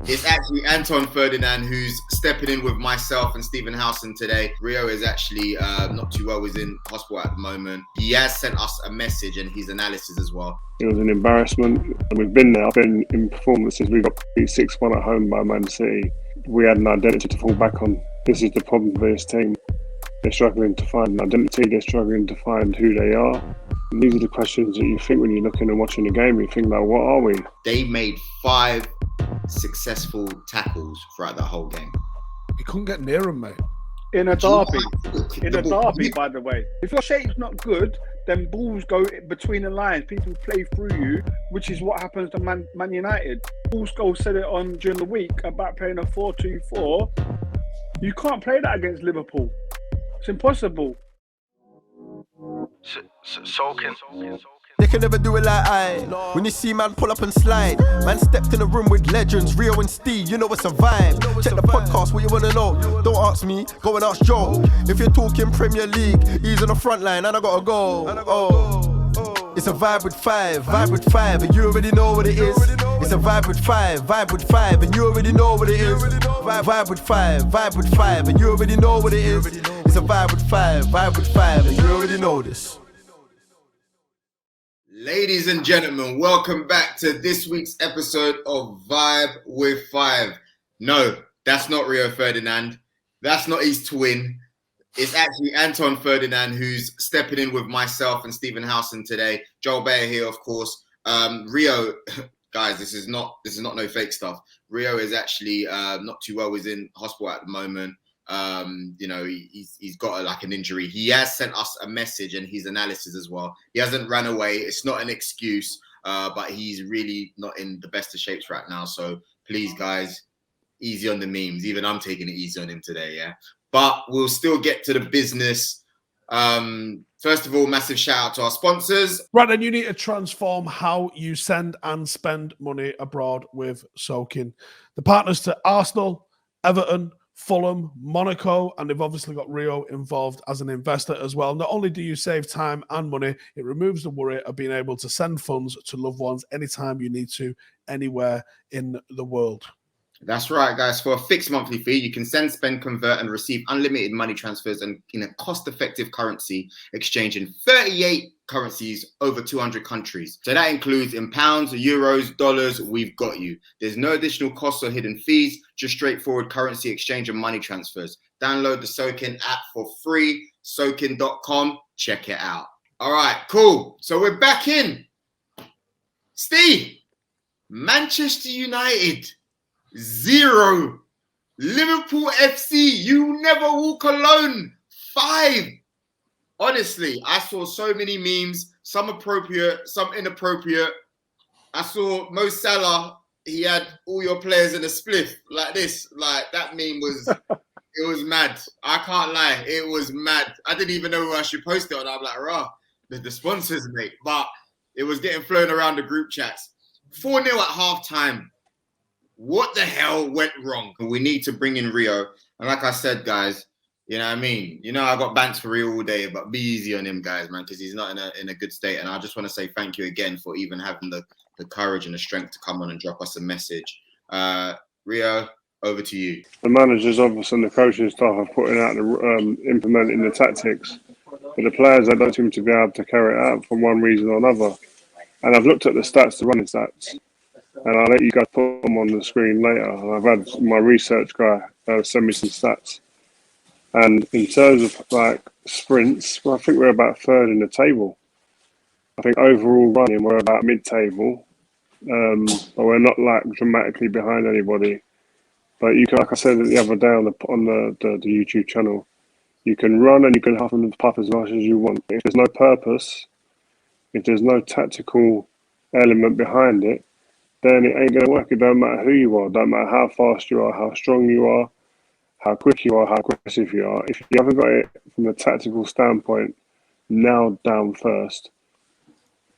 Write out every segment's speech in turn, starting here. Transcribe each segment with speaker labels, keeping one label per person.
Speaker 1: It's actually Anton Ferdinand who's stepping in with myself and Stephen Howson today. Rio is actually not too well. He's in hospital at the moment. He has sent us a message and his analysis as well.
Speaker 2: It was an embarrassment. We've been there. I've been in performances. We got beat 6-1 at home by Man City. We had an identity to fall back on. This is the problem for this team. They're struggling to find an identity. They're struggling to find who they are. And these are the questions that you think when you're looking and watching the game. You think, like, what are we?
Speaker 1: They made 5 successful tackles throughout the whole game.
Speaker 3: He couldn't get near him, mate.
Speaker 4: In a derby. By the way. If your shape's not good, then balls go between the lines. People play through you, which is what happens to Man United. Paul Scholes said it on during the week about playing a 4-2-4. You can't play that against Liverpool. It's impossible.
Speaker 5: Sokin. They can never do it like I. When you see man pull up and slide, man stepped in a room with legends, Rio and Steve, you know it's a vibe. Check the podcast, what you wanna know? Don't ask me, go and ask Joe. If you're talking Premier League, he's on the front line and I gotta go. It's a vibe with five, and you already know what it is. It's a vibe with five, and you already know what it is. Vibe with five, and you already know what it is. It's a vibe with five, and you already know this.
Speaker 1: Ladies and gentlemen, welcome back to this week's episode of Vibe with 5. No, that's not Rio Ferdinand. That's not his twin. It's actually Anton Ferdinand who's stepping in with myself and Stephen Howson today. Joel Beya here, of course. Rio, guys, this is not no fake stuff. Rio is actually not too well. He's in hospital at the moment. He's got an injury. He has sent us a message and his analysis as well. He hasn't ran away. It's not an excuse, but he's really not in the best of shapes right now. So please, guys, easy on the memes. Even I'm taking it easy on him today, yeah? But we'll still get to the business. First of all, massive shout out to our sponsors.
Speaker 3: Right, then you need to transform how you send and spend money abroad with Sokin. The partners to Arsenal, Everton, Fulham, Monaco, and they've obviously got Rio involved as an investor as well. Not only do you save time and money, it removes the worry of being able to send funds to loved ones anytime you need to, anywhere in the world.
Speaker 1: That's right, guys. For a fixed monthly fee, you can send, spend, convert, and receive unlimited money transfers and in a cost-effective currency exchange in 38 currencies over 200 countries. So that includes in pounds, euros, dollars. We've got you. There's no additional costs or hidden fees, just straightforward currency exchange and money transfers. Download the Sokin app for free, sokin.com. Check it out. All right, cool. So we're back in. Steve, Manchester United 0. Liverpool FC, you never walk alone 5. Honestly, I saw so many memes, some appropriate, some inappropriate. I saw Mo Salah, he had all your players in a spliff like this. Like that meme was, it was mad. I can't lie, it was mad. I didn't even know who I should post it on. I'm like, rah, the sponsors, mate. But it was getting flown around the group chats. 4-0 at halftime. What the hell went wrong? We need to bring in Rio. And like I said, guys, you know what I mean? You know, I got bants for Rio all day, but be easy on him, guys, man, because he's not in a good state. And I just want to say thank you again for even having the courage and the strength to come on and drop us a message. Rio, over to you.
Speaker 2: The managers, obviously, and the coaching staff are putting out implementing the tactics. But the players, they don't seem to be able to carry it out for one reason or another. And I've looked at the stats, the running stats. And I'll let you guys put them on the screen later. And I've had my research guy send me some stats. And in terms of like sprints, well, I think we're about 3rd in the table. I think overall running, we're about mid-table. But we're not like dramatically behind anybody. But you can, like I said the other day on the YouTube channel, you can run and you can huff and puff as much as you want. If there's no purpose, if there's no tactical element behind it, then it ain't going to work. It don't matter who you are. It don't matter how fast you are, how strong you are, how quick you are, how aggressive you are. If you haven't got it from a tactical standpoint nailed down first,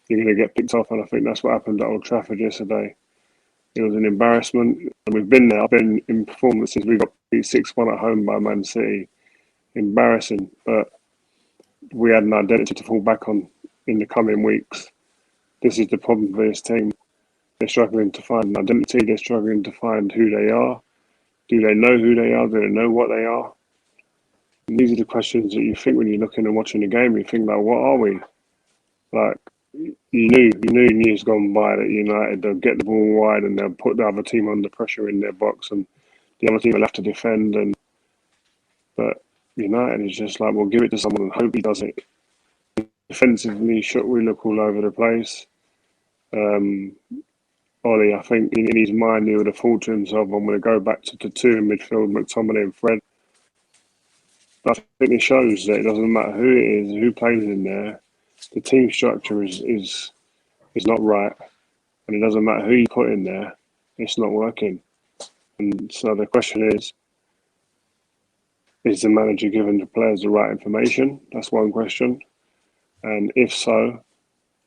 Speaker 2: you're going to get picked off. And I think that's what happened at Old Trafford yesterday. It was an embarrassment. We've been there. I've been in performances. We got beat 6-1 at home by Man City. Embarrassing. But we had an identity to fall back on in the coming weeks. This is the problem for this team. They're struggling to find an identity. They're struggling to find who they are. Do they know who they are? Do they know what they are? And these are the questions that you think when you're looking and watching the game. You think, like, what are we? Like, you knew in years gone by that United, they'll get the ball wide and they'll put the other team under pressure in their box, and the other team will have to defend. But United is just like, we'll give it to someone and hope he does it. Defensively, we look all over the place. Ollie, I think in his mind, he would have thought to himself, I'm going to go back to the two in midfield, McTominay and Fred. But I think it shows that it doesn't matter who it is, who plays in there. The team structure is not right. And it doesn't matter who you put in there, it's not working. And so the question is the manager giving the players the right information? That's one question. And if so,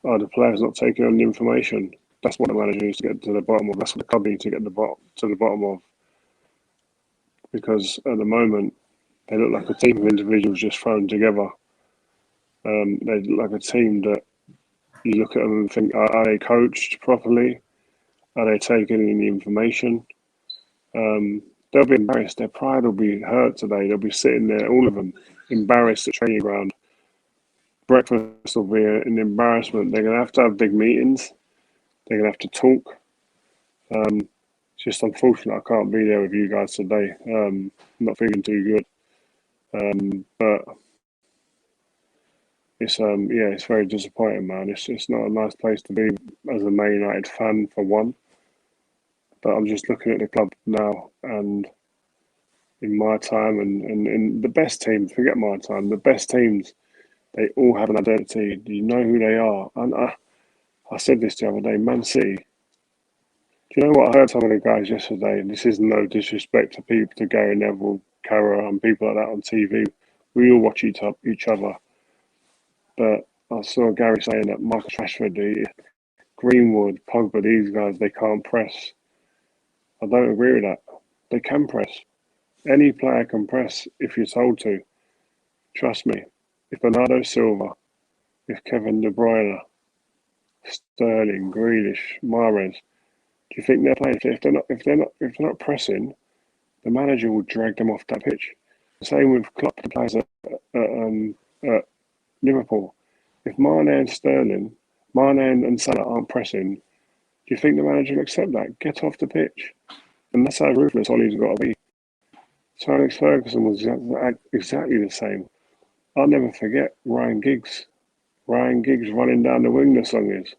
Speaker 2: are the players not taking on the information? That's what the manager needs to get to the bottom of. That's what the club needs to get to the bottom of. Because at the moment, they look like a team of individuals just thrown together. They look like a team that you look at them and think, are they coached properly? Are they taking in the information? They'll be embarrassed. Their pride will be hurt today. They'll be sitting there, all of them, embarrassed at training ground. Breakfast will be an embarrassment. They're going to have big meetings. They're going to have to talk. It's just unfortunate I can't be there with you guys today. I'm not feeling too good. But it's it's very disappointing, man. It's not a nice place to be as a Man United fan, for one. But I'm just looking at the club now, and in my time and in the best teams, forget my time, the best teams, they all have an identity. You know who they are. And I said this the other day, Man City. Do you know what I heard some of the guys yesterday? And this is no disrespect to people, to Gary Neville, Carroll, and people like that on TV. We all watch each other. But I saw Gary saying that Marcus Rashford, Greenwood, Pogba, these guys, they can't press. I don't agree with that. They can press. Any player can press if you're told to. Trust me. If Bernardo Silva, if Kevin De Bruyne, Sterling, Grealish, Mahrez, do you think they're playing? If they're not pressing, the manager will drag them off that pitch. The same with Klopp, the players at Liverpool. If Mane and Salah aren't pressing, do you think the manager will accept that? Get off the pitch. And that's how ruthless Ollie's got to be. So Alex Ferguson was exactly the same. I'll never forget Ryan Giggs. Ryan Giggs running down the wing, the song is.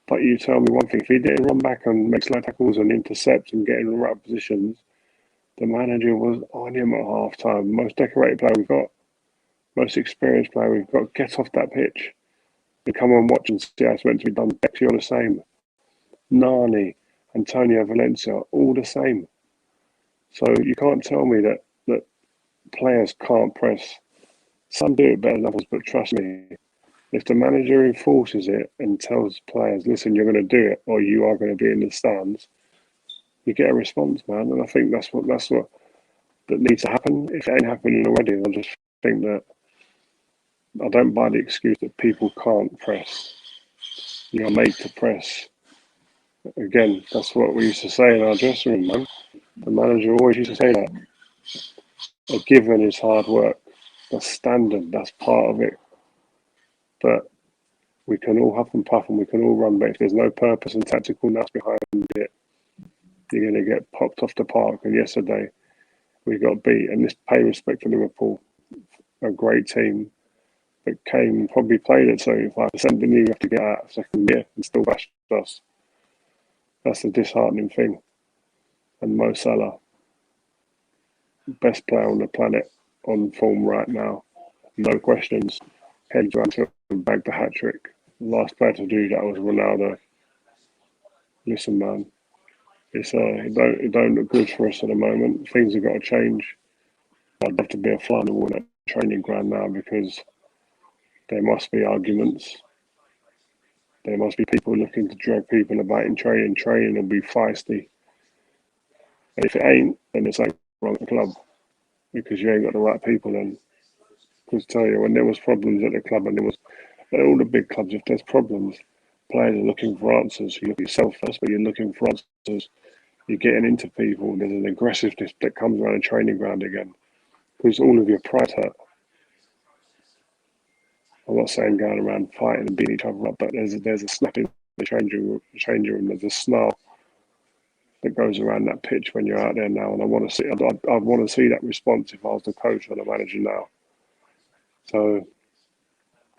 Speaker 2: But you tell me one thing, if he didn't run back and make slow tackles and intercept and get in the right positions, the manager was on him at half time. Most decorated player we've got, most experienced player we've got. Get off that pitch. You come and watch and see how it's meant to be done. Bexy all the same. Nani, Antonio Valencia, all the same. So you can't tell me that players can't press. Some do it better than others, but trust me, if the manager enforces it and tells players, listen, you're going to do it or you are going to be in the stands, you get a response, man. And I think that's what that needs to happen. If it ain't happening already, I just think that I don't buy the excuse that people can't press. You're made to press. Again, that's what we used to say in our dressing room, man. The manager always used to say that. A given is hard work. That's standard. That's part of it. But we can all huff and puff and we can all run, but if there's no purpose and tacticalness behind it, you're going to get popped off the park. And yesterday, we got beat. And this pay respect to Liverpool, a great team. But Kane probably played at 75%, didn't he? Have to get out second year and still bashed us. That's the disheartening thing. And Mo Salah, best player on the planet, on form right now. No questions. Head to Anfield and bagged the hat-trick. Last player to do that was Ronaldo. Listen, man, it don't look good for us at the moment. Things have got to change. I'd love to be a fly on the wall at training ground now because there must be arguments. There must be people looking to drag people about in training. Training will be feisty. And if it ain't, then it's like wrong at the club because you ain't got the right people in. Because tell you, when there was problems at the club and there was at all the big clubs, if there's problems, players are looking for answers. You look at yourself first, but you're looking for answers. You're getting into people. There's an aggressiveness that comes around a training ground again, because all of your pride hurt. I'm not saying going around fighting and beating each other up, but there's a snap in the changing room. There's a snarl that goes around that pitch when you're out there now, and I want to see. I'd want to see that response if I was the coach or the manager now. So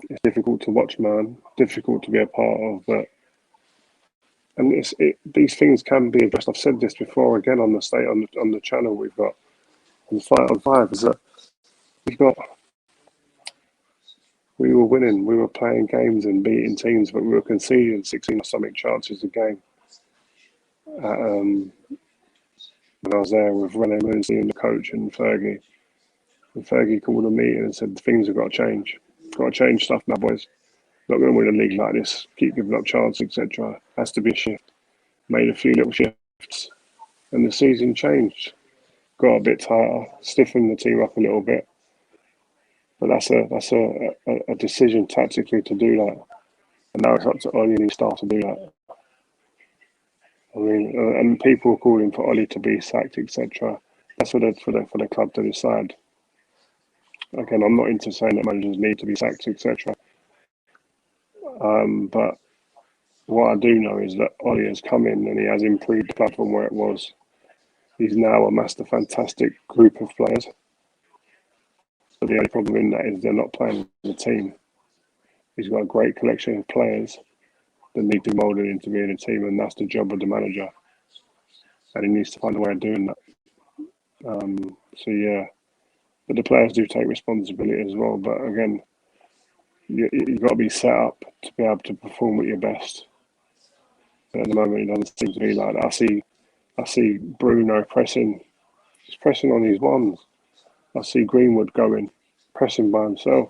Speaker 2: it's difficult to watch, man. Difficult to be a part of, but and these things can be addressed. I've said this before again on the channel we've got on 5 on 5 is that we were winning, we were playing games and beating teams, but we were conceding 16 or something chances a game. When I was there with René Moonsley and the coach and Fergie called a meeting and said things have got to change. Got to change stuff now, boys. Not going to win a league like this. Keep giving up chances, etc. Has to be a shift. Made a few little shifts, and the season changed. Got a bit tighter, stiffened the team up a little bit. But that's a decision tactically to do that, and now it's up to Ollie and his staff to do that. I mean, and people are calling for Ollie to be sacked, etc. That's for the club to decide. Again, I'm not into saying that managers need to be sacked, etc. But what I do know is that Ollie has come in and he has improved the club from where it was. He's now amassed a fantastic group of players. But the only problem in that is they're not playing as a team. He's got a great collection of players that need to be moulded into being a team, and that's the job of the manager. And he needs to find a way of doing that. So yeah, but the players do take responsibility as well. But again, you've got to be set up to be able to perform at your best. But at the moment, it doesn't seem to be like that. I see Bruno pressing. He's pressing on his ones. I see Greenwood pressing by himself.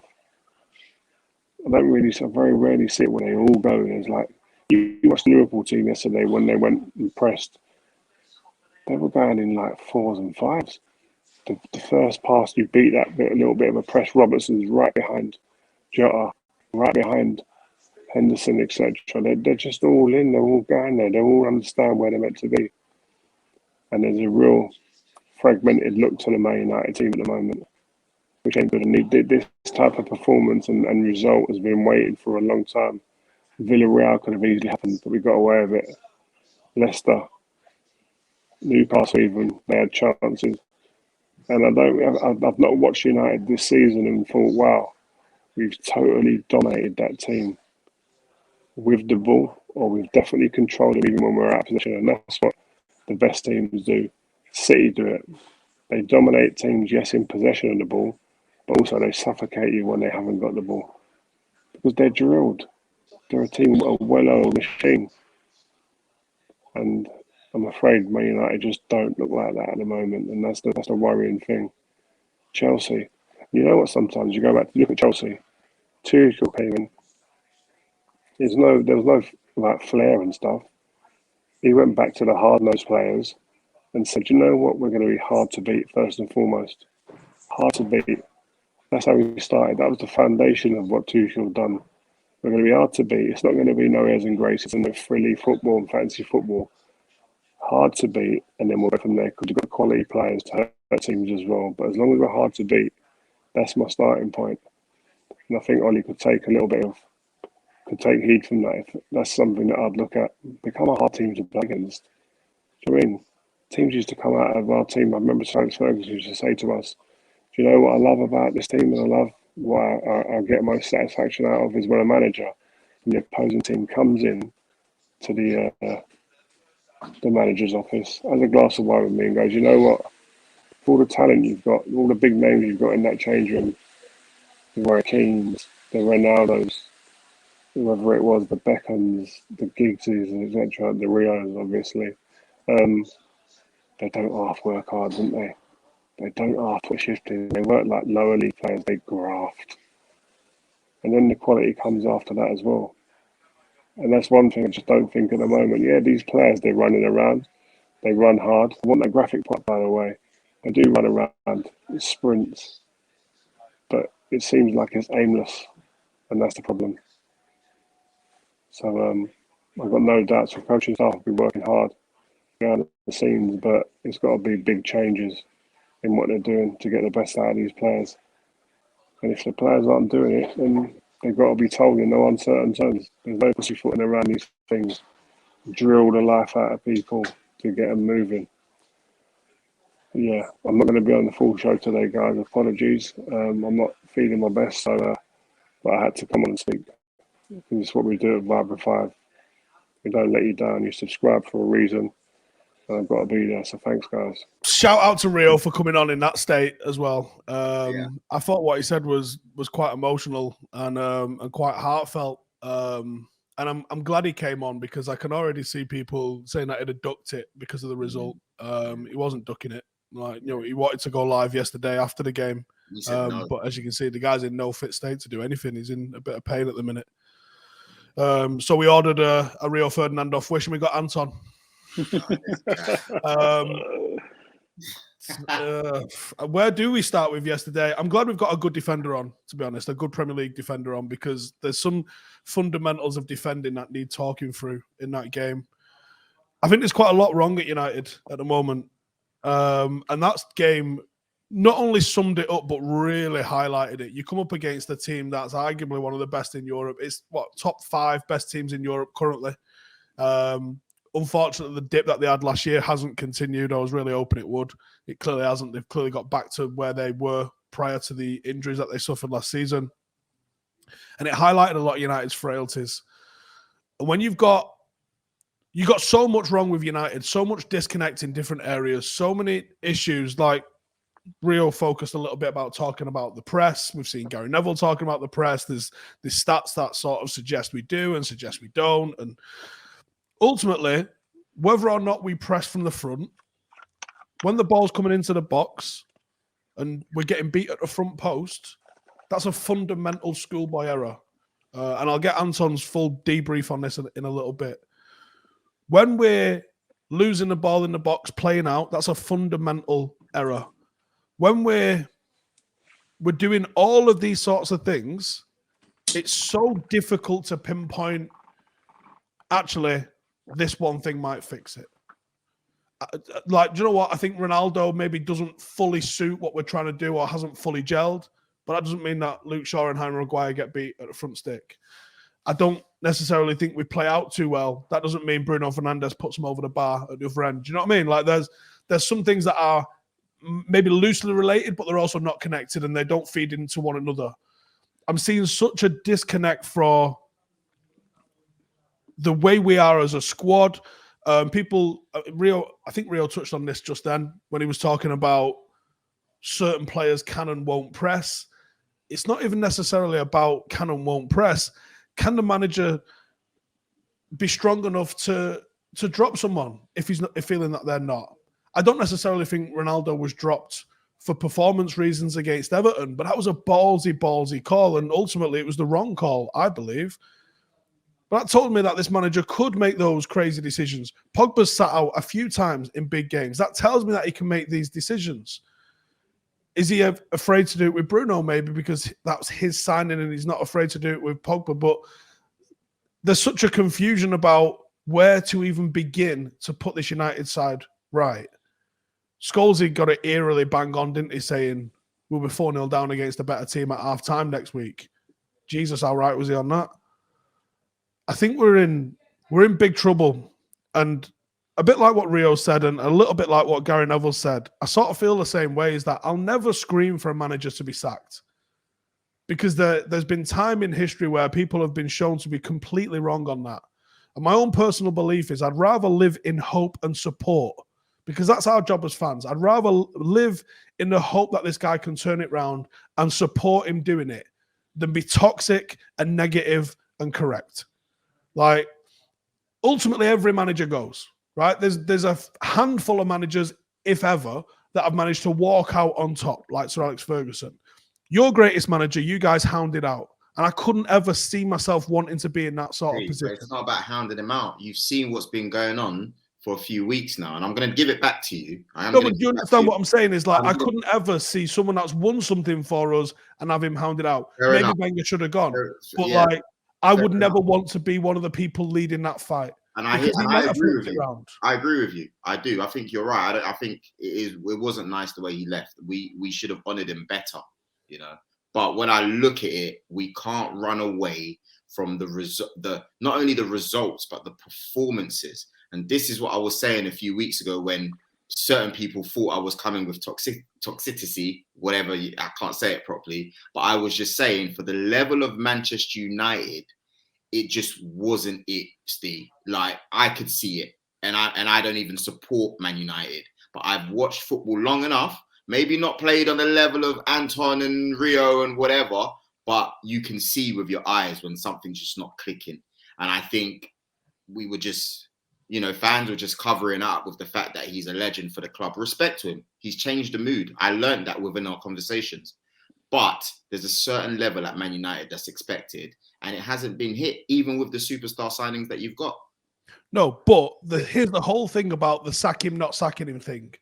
Speaker 2: I very rarely see it when they all go. It's like, you watched the Liverpool team yesterday when they went and pressed. They were going in like 4s and 5s. The first pass, you beat that a little bit of a press. Robertson's right behind Jota, right behind Henderson, etc. They're just all in. They're all going there. They all understand where they're meant to be. And there's a real fragmented look to the Man United team at the moment, which ain't good. And this type of performance and result has been waiting for a long time. Villarreal could have easily happened, but we got away with it. Leicester, Newcastle, even they had chances. And I've not watched United this season and thought, wow, we've totally dominated that team with the ball, or we've definitely controlled it even when we're out of position. And that's what the best teams do. City do it. They dominate teams, yes, in possession of the ball, but also they suffocate you when they haven't got the ball. Because they're drilled. They're a team, a well-oiled machine. And I'm afraid Man United just don't look like that at the moment, and that's the worrying thing. Chelsea, you know what? Sometimes you go back to look at Chelsea. Tuchel came in. There was no like flair and stuff. He went back to the hard-nosed players and said, "You know what? We're going to be hard to beat first and foremost. Hard to beat." That's how we started. That was the foundation of what Tuchel done. We're going to be hard to beat. It's not going to be no airs and graces and no frilly football and fancy football. Hard to beat, and then we'll go from there, because you've got quality players to hurt teams as well. But as long as we're hard to beat, that's my starting point. And I think Ollie could take heed from that. If that's something that I'd look at. Become a hard team to play against. Do you know what I mean? Teams used to come out of our team. I remember Ferguson used to say to us, "Do you know what I love about this team, and I love what I get most satisfaction out of is when a manager from the opposing team comes in to the manager's office, has a glass of wine with me and goes, you know what, all the talent you've got, all the big names you've got in that change room, the Roy Keanes, the Ronaldos, whoever it was, the Beckhams, the Giggses, etc., the Rios, obviously, they don't half work hard, don't they? They don't half put shift in. They work like lower league players, they graft. And then the quality comes after that as well. And that's one thing I just don't think at the moment. Yeah, these players, they're running around. They run hard. I want that graphic plot, by the way. They do run around. It sprints. But it seems like it's aimless. And that's the problem. So I've got no doubts the coaching staff will be working hard behind the scenes, but it's got to be big changes in what they're doing to get the best out of these players. And if the players aren't doing it, then they've got to be told in no uncertain terms. There's no pussyfooting around these things. Drill the life out of people to get them moving. Yeah, I'm not going to be on the full show today, guys. Apologies. I'm not feeling my best, so but I had to come on and speak. This is what we do at Viber 5. We don't let you down. You subscribe for a reason. And I've got to be there. So thanks, guys.
Speaker 3: Shout out to Rio for coming on in that state as well. I thought what he said was quite emotional and quite heartfelt. And I'm glad he came on because I can already see people saying that he'd have ducked it because of the result. He wasn't ducking it. Like, he wanted to go live yesterday after the game. No. But as you can see, the guy's in no fit state to do anything. He's in a bit of pain at the minute. So we ordered a Rio Ferdinand off Wish and we got Anton. Where do we start with yesterday? I'm glad we've got a good defender on, to be honest, a good Premier League defender on, because there's some fundamentals of defending that need talking through in that game. I think there's quite a lot wrong at United at the moment. And that game not only summed it up, but really highlighted it. You come up against a team that's arguably one of the best in Europe. It's top 5 best teams in Europe currently. Unfortunately, the dip that they had last year hasn't continued. I was really hoping it would. It clearly hasn't. They've clearly got back to where they were prior to the injuries that they suffered last season. And it highlighted a lot of United's frailties. And when you got so much wrong with United, so much disconnect in different areas, so many issues, like Rio focused a little bit about talking about the press. We've seen Gary Neville talking about the press. There's stats that sort of suggest we do and suggest we don't. And ultimately, whether or not we press from the front, when the ball's coming into the box and we're getting beat at the front post, that's a fundamental schoolboy error. And I'll get Anton's full debrief on this in a little bit. When we're losing the ball in the box, playing out, that's a fundamental error. When we're doing all of these sorts of things, it's so difficult to pinpoint, actually, this one thing might fix it. Like, do you know what? I think Ronaldo maybe doesn't fully suit what we're trying to do or hasn't fully gelled, but that doesn't mean that Luke Shaw and Harry Maguire get beat at the front stick. I don't necessarily think we play out too well. That doesn't mean Bruno Fernandes puts them over the bar at the other end. Do you know what I mean? Like, there's some things that are maybe loosely related, but they're also not connected and they don't feed into one another. I'm seeing such a disconnect for the way we are as a squad. I think Rio touched on this just then when he was talking about certain players can and won't press. It's not even necessarily about can and won't press. Can the manager be strong enough to drop someone if he's not feeling that they're not? I don't necessarily think Ronaldo was dropped for performance reasons against Everton, but that was a ballsy call, and ultimately it was the wrong call, I believe. But that told me that this manager could make those crazy decisions. Pogba's sat out a few times in big games. That tells me that he can make these decisions. Is he afraid to do it with Bruno? Maybe because that's his signing and he's not afraid to do it with Pogba. But there's such a confusion about where to even begin to put this United side right. Scholesy got it eerily bang on, didn't he, saying we'll be 4-0 down against a better team at half-time next week. Jesus, how right was he on that? I think we're in big trouble. And a bit like what Rio said and a little bit like what Gary Neville said, I sort of feel the same way, is that I'll never scream for a manager to be sacked. Because there's been time in history where people have been shown to be completely wrong on that. And my own personal belief is I'd rather live in hope and support, because that's our job as fans. I'd rather live in the hope that this guy can turn it round and support him doing it than be toxic and negative and correct. Like, ultimately, every manager goes, right? There's a handful of managers, if ever, that have managed to walk out on top, like Sir Alex Ferguson. Your greatest manager, you guys hounded out. And I couldn't ever see myself wanting to be in that sort of position.
Speaker 1: It's not about hounding him out. You've seen what's been going on for a few weeks now, and I'm going to give it back to you.
Speaker 3: No, but you understand what I'm saying is, like, I couldn't ever see someone that's won something for us and have him hounded out. Maybe Wenger should have gone. But, like, I would never want to be one of the people leading that fight.
Speaker 1: And I agree with you. I agree with you. I do. I think you're right. I think it wasn't nice the way he left. We should have honored him better, you know. But when I look at it, we can't run away from the not only the results but the performances. And this is what I was saying a few weeks ago when certain people thought I was coming with toxicity, whatever. I can't say it properly, but I was just saying for the level of Manchester United, it just wasn't it, Steve. Like, I could see it, and I don't even support Man United, but I've watched football long enough. Maybe not played on the level of Anton and Rio and whatever, but you can see with your eyes when something's just not clicking. And I think we were just, you know, fans were just covering up with the fact that he's a legend for the club. Respect to him. He's changed the mood. I learned that within our conversations. But there's a certain level at Man United that's expected, and it hasn't been hit, even with the superstar signings that you've got.
Speaker 3: No, but here's the whole thing about the sack him, not sacking him thing.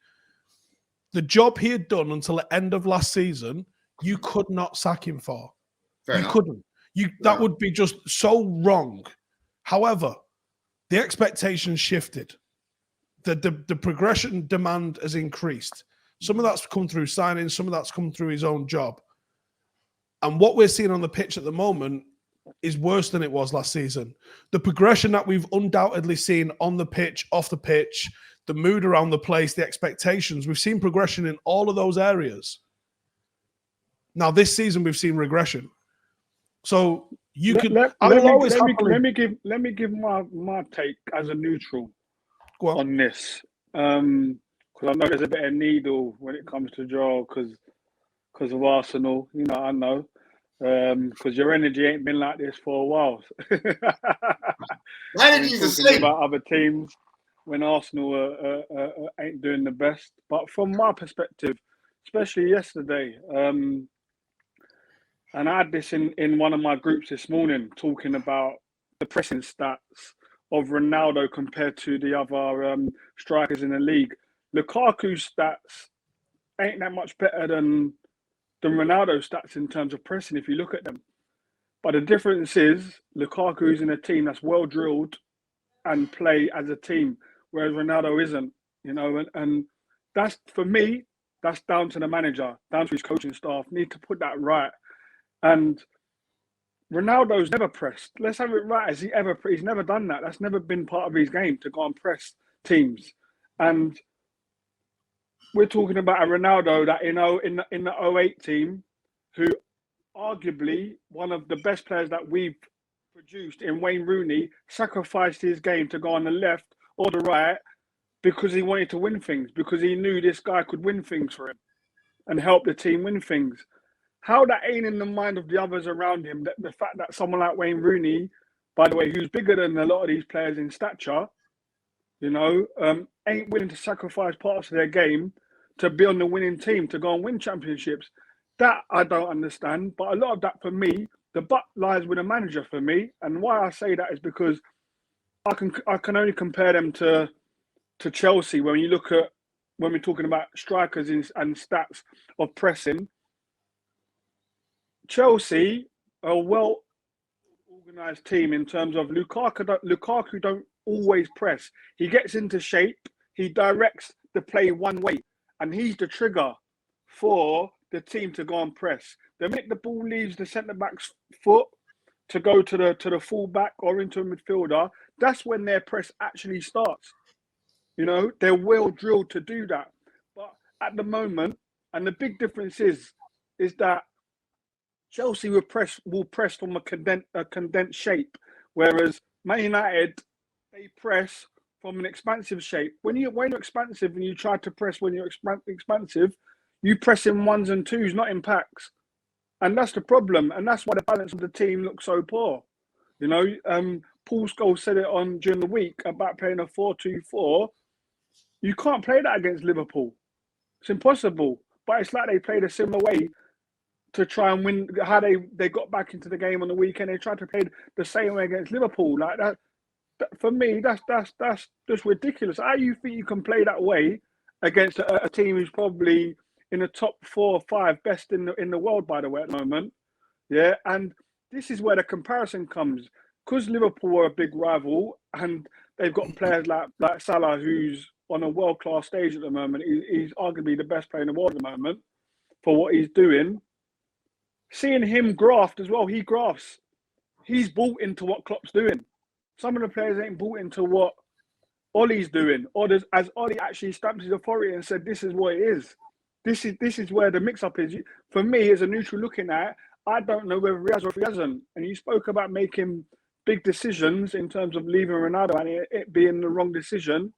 Speaker 3: The job he had done until the end of last season, you could not sack him for.
Speaker 1: Fair
Speaker 3: you
Speaker 1: enough.
Speaker 3: couldn't. That would be just so wrong. However, the expectations shifted. The progression demand has increased. Some of that's come through signing, some of that's come through his own job. And what we're seeing on the pitch at the moment is worse than it was last season. The progression that we've undoubtedly seen on the pitch, off the pitch, the mood around the place, the expectations, we've seen progression in all of those areas. Now, this season, we've seen regression. So you could.
Speaker 4: Let me give my take as a neutral on this, because I know there's a bit of needle when it comes to Joel because of Arsenal. You know, I know because your energy ain't been like this for a while.
Speaker 1: My energy is the same
Speaker 4: about other teams when Arsenal ain't doing the best. But from my perspective, especially yesterday. And I had this in one of my groups this morning, talking about the pressing stats of Ronaldo compared to the other strikers in the league. Lukaku's stats ain't that much better than Ronaldo's stats in terms of pressing, if you look at them. But the difference is Lukaku's in a team that's well drilled and play as a team, whereas Ronaldo isn't. You know, and that's, for me, that's down to the manager, down to his coaching staff. Need to put that right. And Ronaldo's never pressed. Let's have it right. He's never done that. That's never been part of his game, to go and press teams. And we're talking about a Ronaldo that, you know, in the 08 team, who arguably one of the best players that we've produced in Wayne Rooney, sacrificed his game to go on the left or the right because he wanted to win things, because he knew this guy could win things for him and help the team win things. How that ain't in the mind of the others around him, that the fact that someone like Wayne Rooney, by the way, who's bigger than a lot of these players in stature, you know, ain't willing to sacrifice parts of their game to be on the winning team, to go and win championships. That I don't understand. But a lot of that, for me, the buck lies with a manager for me. And why I say that is because I can only compare them to Chelsea. When we're talking about strikers and stats of pressing, Chelsea are a well-organised team in terms of Lukaku don't always press. He gets into shape. He directs the play one way, and he's the trigger for the team to go and press. The minute the ball leaves the centre-back's foot to go to the full-back or into a midfielder, that's when their press actually starts. You know, they're well drilled to do that. But at the moment, and the big difference is that Chelsea will press from a condensed shape, whereas Man United, they press from an expansive shape. When you're expansive and you try to press when you're expansive, you press in ones and twos, not in packs. And that's the problem. And that's why the balance of the team looks so poor. You know, Paul Scholes said it during the week about playing a 4-2-4. You can't play that against Liverpool. It's impossible. But it's like they played a similar way to try and win. How they got back into the game on the weekend. They tried to play the same way against Liverpool. Like that for me, that's just ridiculous. How you think you can play that way against a team who's probably in the top 4 or 5 best in the world, by the way, at the moment? Yeah, and this is where the comparison comes. Because Liverpool are a big rival and they've got players like Salah, who's on a world-class stage at the moment. He's arguably the best player in the world at the moment for what he's doing. Seeing him graft as well, he grafts. He's bought into what Klopp's doing. Some of the players ain't bought into what Ollie's doing. Or as Ollie actually stamped his authority and said, this is what it is. This is where the mix-up is. For me, as a neutral looking at it, I don't know whether he has or if he hasn't. And you spoke about making big decisions in terms of leaving Ronaldo and it being the wrong decision.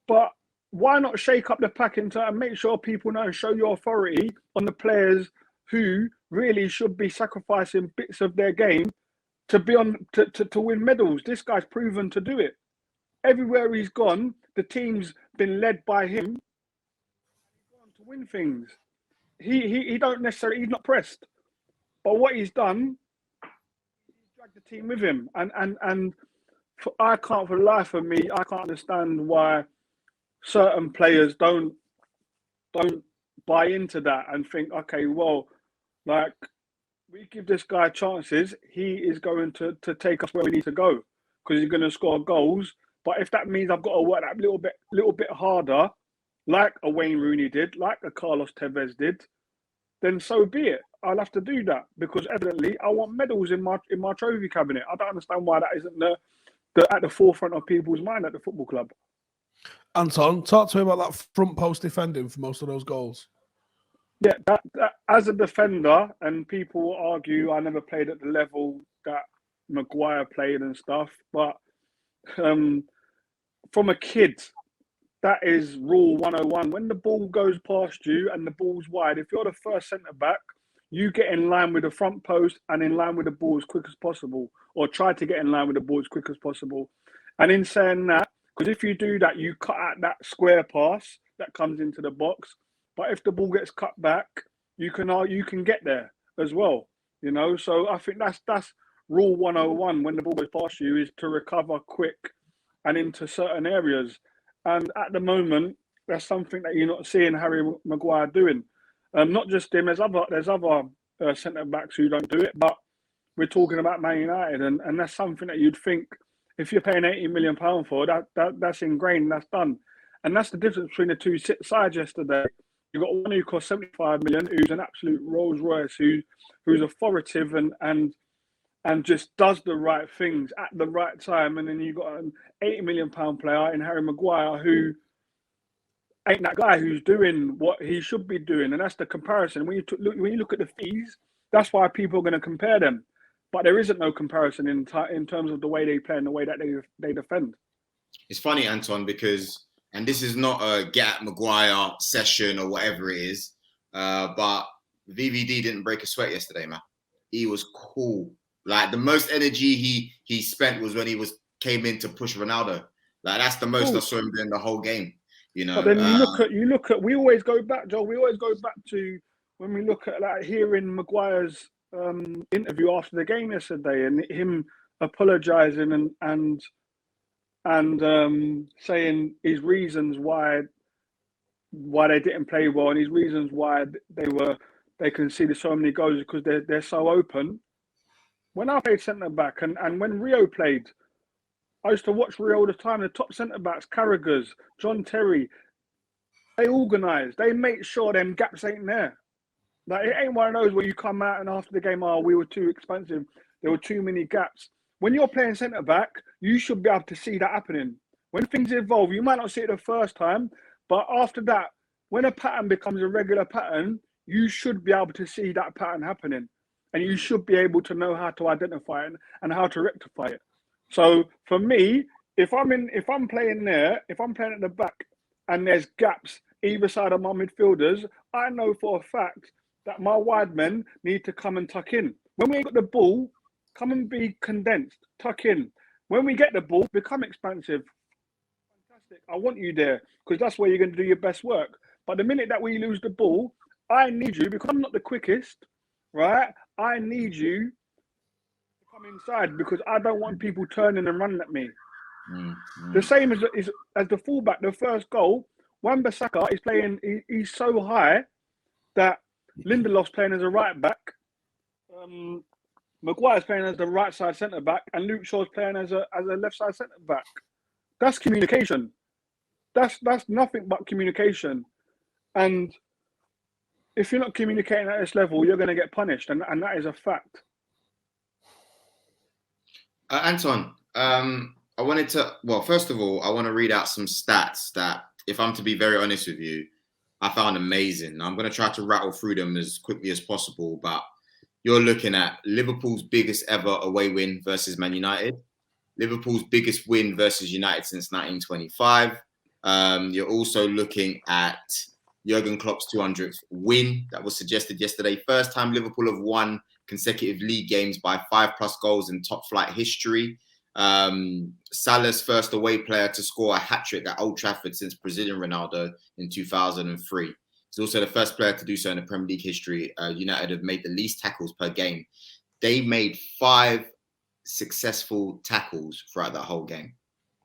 Speaker 4: But why not shake up the pack and make sure people know and show your authority on the players who really should be sacrificing bits of their game to be on to win medals? This guy's proven to do it. Everywhere he's gone, the team's been led by him to win things. He don't necessarily, he's not pressed. But what he's done, he's dragged the team with him. And I can't, for the life of me, I can't understand why certain players don't buy into that and think, okay, well, like, we give this guy chances, he is going to take us where we need to go because he's going to score goals. But if that means I've got to work that little bit harder, like a Wayne Rooney did, like a Carlos Tevez did, then so be it. I'll have to do that because evidently I want medals in my trophy cabinet. I don't understand why that isn't at the forefront of people's mind at the football club.
Speaker 3: Anton, talk to me about that front post defending for most of those goals.
Speaker 4: Yeah, that as a defender, and people argue I never played at the level that Maguire played and stuff, but from a kid, that is rule 101. When the ball goes past you and the ball's wide, if you're the first centre-back, you get in line with the front post and in line with the ball as quick as possible, or try to get in line with the ball as quick as possible. And in saying that, because if you do that, you cut out that square pass that comes into the box. But if the ball gets cut back, you can get there as well. You know, so I think that's rule 101 when the ball goes past you, is to recover quick and into certain areas. And at the moment, that's something that you're not seeing Harry Maguire doing. Not just him, there's other centre backs who don't do it, but we're talking about Man United, and that's something that you'd think if you're paying £80 million for, that's ingrained, that's done. And that's the difference between the two sides yesterday. You've got one who cost 75 million, who's an absolute Rolls Royce, who's authoritative and just does the right things at the right time. And then you've got an £80 million player in Harry Maguire who ain't that guy who's doing what he should be doing. And that's the comparison. When you look at the fees, that's why people are going to compare them. But there isn't no comparison in terms of the way they play and the way that they defend.
Speaker 1: It's funny, Anton, because, and this is not a get at Maguire session or whatever it is, but VVD didn't break a sweat yesterday, man. He was cool. Like, the most energy he spent was when he came in to push Ronaldo. Like, that's the most I saw him doing the whole game. You know.
Speaker 4: But then you look at. We always go back, Joel. We always go back to when we look at like hearing Maguire's interview after the game yesterday, and him apologising and saying his reasons why they didn't play well, and his reasons why they conceded so many goals because they're so open. When I played centre back and when Rio played, I used to watch Rio all the time. The top centre backs, Carragher's, John Terry, they organise. They make sure them gaps ain't there. Like, it ain't one of those where you come out and after the game, we were too expensive. There were too many gaps. When you're playing centre back, you should be able to see that happening. When things evolve, you might not see it the first time, but after that, when a pattern becomes a regular pattern, you should be able to see that pattern happening. And you should be able to know how to identify it and how to rectify it. So for me, if I'm playing there, if I'm playing at the back and there's gaps either side of my midfielders, I know for a fact that my wide men need to come and tuck in. When we ain't got the ball, come and be condensed, tuck in. When we get the ball, become expansive. Fantastic. I want you there because that's where you're going to do your best work. But the minute that we lose the ball, I need you, because I'm not the quickest, right? I need you to come inside because I don't want people turning and running at me. The same as the fullback, the first goal, Wan-Bissaka is playing, he's so high that Lindelof's playing as a right back. Maguire's playing as the right side centre back, and Luke Shaw's playing as a left side centre back. That's communication. That's nothing but communication. And if you're not communicating at this level, you're going to get punished, and that is a fact.
Speaker 1: Anton, first of all, I want to read out some stats that, if I'm to be very honest with you, I found amazing. I'm going to try to rattle through them as quickly as possible, but you're looking at Liverpool's biggest ever away win versus Man United, Liverpool's biggest win versus United since 1925. You're also looking at Jurgen Klopp's 200th win that was suggested yesterday. First time Liverpool have won consecutive league games by 5+ goals in top flight history. Salah's first away player to score a hat-trick at Old Trafford since Brazilian Ronaldo in 2003. He's also the first player to do so in the Premier League history. United have made the least tackles per game. They made 5 successful tackles throughout that whole game.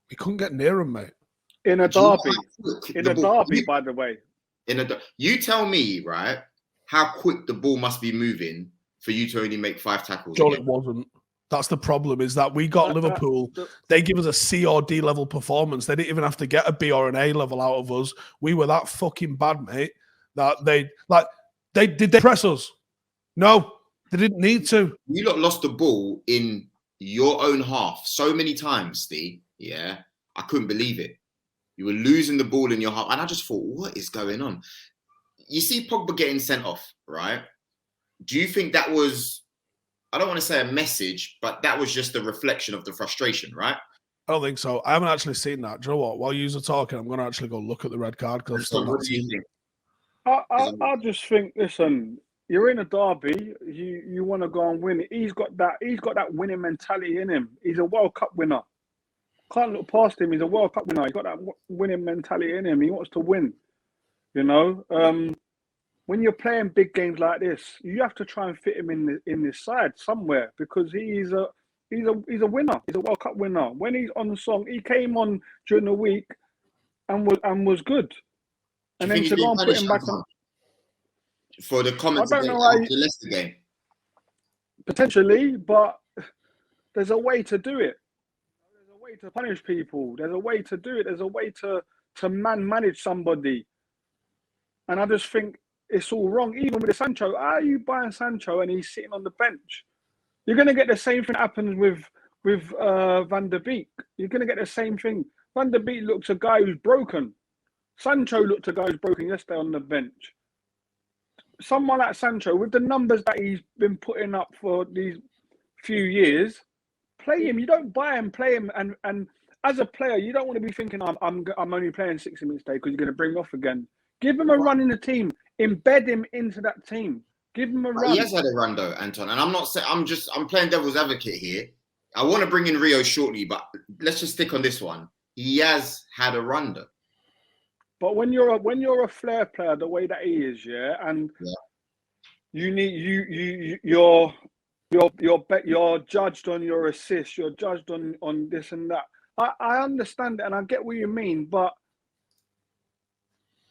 Speaker 3: We couldn't get near him, mate.
Speaker 4: In a derby. By the way.
Speaker 1: You tell me, right, how quick the ball must be moving for you to only make 5 tackles.
Speaker 3: John, it wasn't. That's the problem, is that we got Liverpool. They give us a C or D level performance. They didn't even have to get a B or an A level out of us. We were that fucking bad, mate, that did they press us? No, they didn't need to.
Speaker 1: You lot lost the ball in your own half so many times, Steve. Yeah, I couldn't believe it. You were losing the ball in your half. And I just thought, what is going on? You see Pogba getting sent off, right? Do you think that was, I don't want to say a message, but that was just a reflection of the frustration, right?
Speaker 3: I don't think so. I haven't actually seen that. Do you know what? While you were talking, I'm going to actually go look at the red card.
Speaker 1: So what do you think?
Speaker 4: I just think, listen, you're in a derby. You want to go and win. He's got that winning mentality in him. He's a World Cup winner. Can't look past him. He's a World Cup winner. He's got that winning mentality in him. He wants to win. You know, when you're playing big games like this, you have to try and fit him in this side somewhere, because he's a winner. He's a World Cup winner. When he's on the song, he came on during the week and was good. And then to go and put him back on
Speaker 1: for the comments after the Leicester game,
Speaker 4: potentially, but there's a way to do it. There's a way to punish people. There's a way to do it. There's a way to manage somebody. And I just think it's all wrong. Even with the Sancho, how are you buying Sancho and he's sitting on the bench? You're going to get the same thing that happens with Van der Beek. You're going to get the same thing. Van der Beek looks a guy who's broken. Sancho looked a guy who's broken yesterday on the bench. Someone like Sancho, with the numbers that he's been putting up for these few years, play him. You don't buy him, play him. And as a player, you don't want to be thinking, I'm only playing 60 minutes today because you're going to bring him off again. Give him a run in the team. Embed him into that team. Give him a run.
Speaker 1: He has had a run though, Anton. And I'm not saying, I'm playing devil's advocate here. I want to bring in Rio shortly, but let's just stick on this one. He has had a run though.
Speaker 4: But when you're a flair player the way that he is, yeah, and you're judged on your assists, you're judged on this and that. I understand it and I get what you mean, but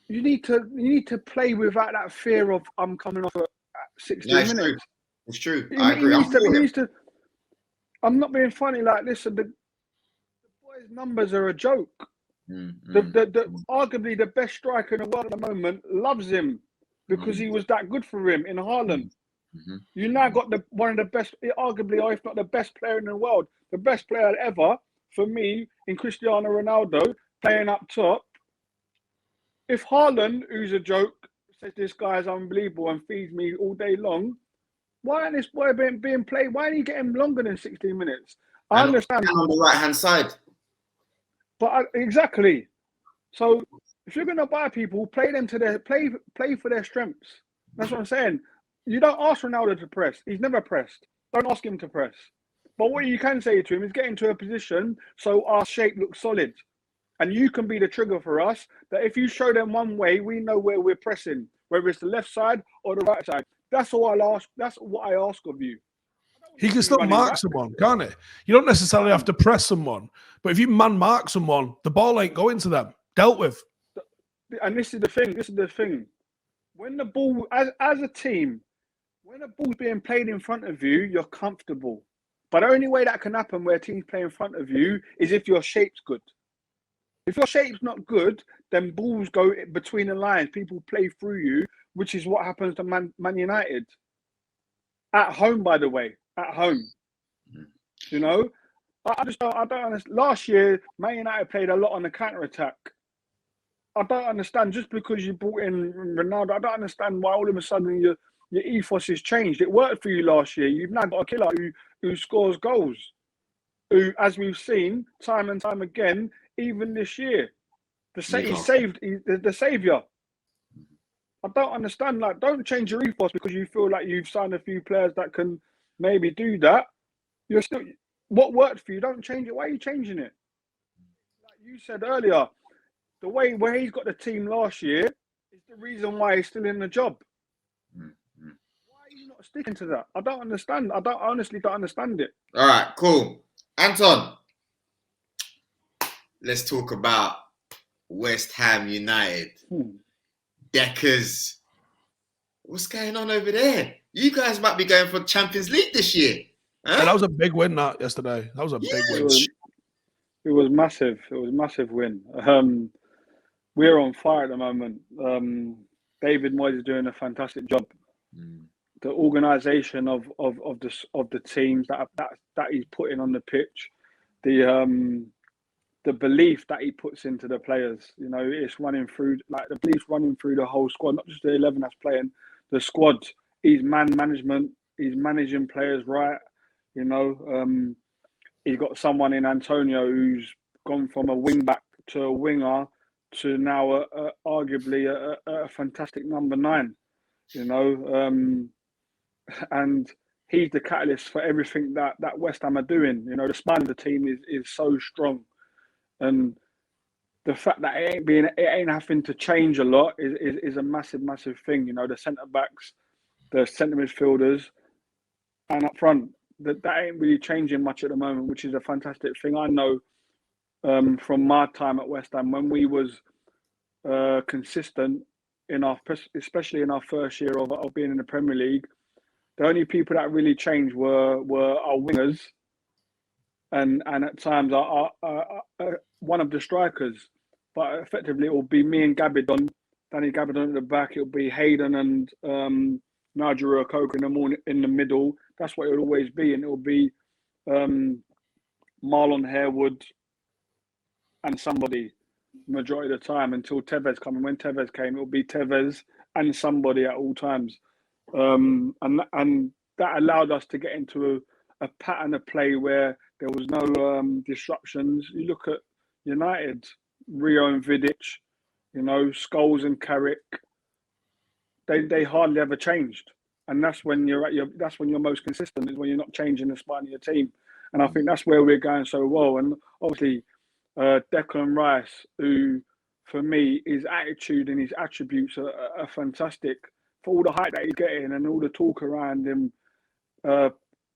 Speaker 4: you need to play without that fear of I'm coming off at 60 minutes.
Speaker 1: True. It's true. I agree.
Speaker 4: I'm not being funny. Like, listen, the boys' numbers are a joke. Arguably the best striker in the world at the moment loves him because he was that good for him in Haaland. You now got one of the best, arguably, or if not the best player in the world, the best player ever for me in Cristiano Ronaldo playing up top. If Haaland, who's a joke, says this guy is unbelievable and feeds me all day long, why isn't this boy being played? Why ain't he getting longer than 16 minutes? I understand.
Speaker 1: On the right hand side.
Speaker 4: But exactly. So if you're going to buy people, play them to their play for their strengths. That's what I'm saying. You don't ask Ronaldo to press. He's never pressed. Don't ask him to press. But what you can say to him is get into a position so our shape looks solid. And you can be the trigger for us that if you show them one way, we know where we're pressing, whether it's the left side or the right side. That's all I'll ask. That's what I ask of you.
Speaker 3: He can still mark someone, can't he? You don't necessarily have to press someone, but if you man mark someone, the ball ain't going to them. Dealt with.
Speaker 4: And this is the thing. When the ball, as a team, When a ball's being played in front of you, you're comfortable. But the only way that can happen where teams play in front of you is if your shape's good. If your shape's not good, then balls go between the lines. People play through you, which is what happens to Man United. At home, by the way. At home. You know? I don't understand. Last year, Man United played a lot on the counter-attack. I don't understand. Just because you brought in Ronaldo, I don't understand why all of a sudden your ethos has changed. It worked for you last year. You've now got a killer who scores goals. Who, as we've seen time and time again, even this year, he's the saviour. I don't understand. Like, don't change your ethos because you feel like you've signed a few players that can maybe do that. You're still what worked for you. Don't change it. Why are you changing it? Like you said earlier, the way where he's got the team last year is the reason why he's still in the job. Why are you not sticking to that? I don't understand. I honestly don't understand it.
Speaker 1: All right, cool. Anton, let's talk about West Ham United. Deckers. What's going on over there? You guys might be going for Champions League this year. Huh?
Speaker 3: Yeah, that was a big win yesterday. That was a big win.
Speaker 4: It was massive. It was a massive win. We're on fire at the moment. David Moyes is doing a fantastic job. The organisation of the teams that he's putting on the pitch, the belief that he puts into the players, you know, it's running through, like the belief running through the whole squad, not just the 11 that's playing, the squad. He's man management. He's managing players right. You know, he's got someone in Antonio who's gone from a wing back to a winger to now arguably a fantastic number 9. You know, and he's the catalyst for everything that West Ham are doing. You know, the spine of the team is so strong. And the fact that it ain't having to change a lot is a massive, massive thing. You know, the centre backs, the centre midfielders, and up front, that ain't really changing much at the moment, which is a fantastic thing. I know from my time at West Ham when we was consistent especially in our first year of being in the Premier League, the only people that really changed were our wingers. And at times, one of the strikers, but effectively it will be me and Danny Gabidon at the back. It'll be Hayden and Nigel Reo-Coker in the middle. That's what it will always be, and it will be Marlon Harewood and somebody majority of the time until Tevez came. And when Tevez came, it will be Tevez and somebody at all times, and that allowed us to get into a pattern of play where there was no disruptions. You look at United, Rio and Vidic, you know, Scholes and Carrick. They hardly ever changed, and that's when that's when you're most consistent. Is when you're not changing the spine of your team, and I think that's where we're going so well. And obviously, Declan Rice, who for me his attitude and his attributes are fantastic. For all the hype that he's getting and all the talk around him,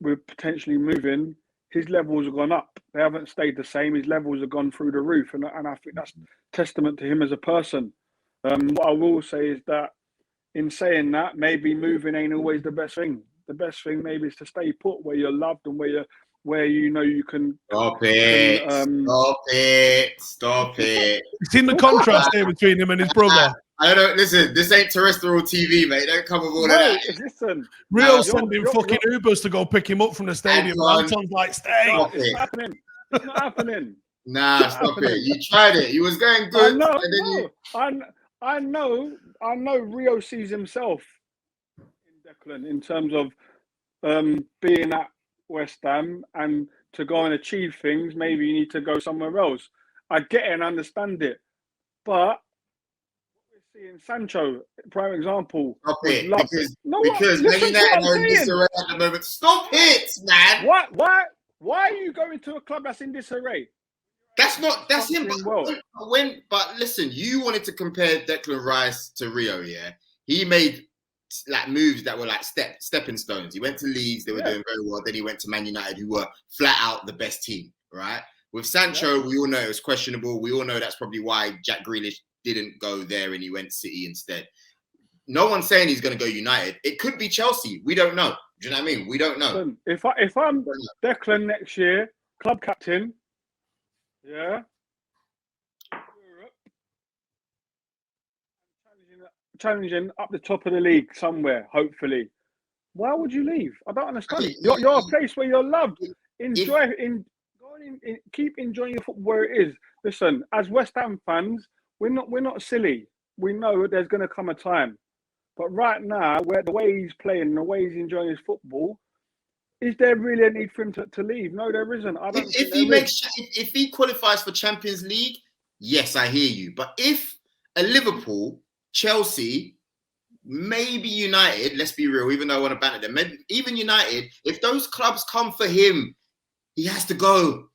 Speaker 4: with potentially moving, his levels have gone up. They haven't stayed the same. His levels have gone through the roof, and I think that's testament to him as a person. What I will say is that in saying that, maybe moving ain't always the best thing. The best thing maybe is to stay put where you're loved and where you know you can.
Speaker 1: Stop it.
Speaker 3: You've seen the contrast here between him and his brother.
Speaker 1: I don't listen. This ain't terrestrial TV, mate. Don't come with all of that.
Speaker 4: Listen,
Speaker 3: Rio's sending fucking Ubers to go pick him up from the stadium. Anton's like, stay.
Speaker 4: It's not happening. It's not happening.
Speaker 1: Nah, stop it. You tried it. You was going good.
Speaker 4: I know Rio sees himself in Declan in terms of being at West Ham, and to go and achieve things, maybe you need to go somewhere else. I get it and understand it. But we're seeing Sancho, prime example.
Speaker 1: Stop it. Because Man United are in disarray at the moment. Stop it, man.
Speaker 4: Why are you going to a club that's in disarray?
Speaker 1: That's him. But listen, you wanted to compare Declan Rice to Rio, yeah? He made like moves that were like stepping stones. He went to Leeds, they were doing very well. Then he went to Man United, who were flat out the best team, right? With Sancho, we all know it was questionable. We all know that's probably why Jack Grealish didn't go there and he went City instead. no one's saying he's going to go United. It could be Chelsea. We don't know. Do you know what I mean? We don't know.
Speaker 4: Listen, if I'm Declan next year, club captain, yeah, challenging up the top of the league somewhere, hopefully. Why would you leave? I don't understand. You're a place where you're loved. Keep enjoying your football where it is. Listen, as West Ham fans, we're not silly. We know there's going to come a time. But right now, where the way he's playing, the way he's enjoying his football, is there really a need for him to leave? No, there isn't. I don't.
Speaker 1: If he qualifies for Champions League, yes, I hear you. But if a Liverpool, Chelsea, maybe United, let's be real, even though I want to ban them, maybe even United, if those clubs come for him, he has to go.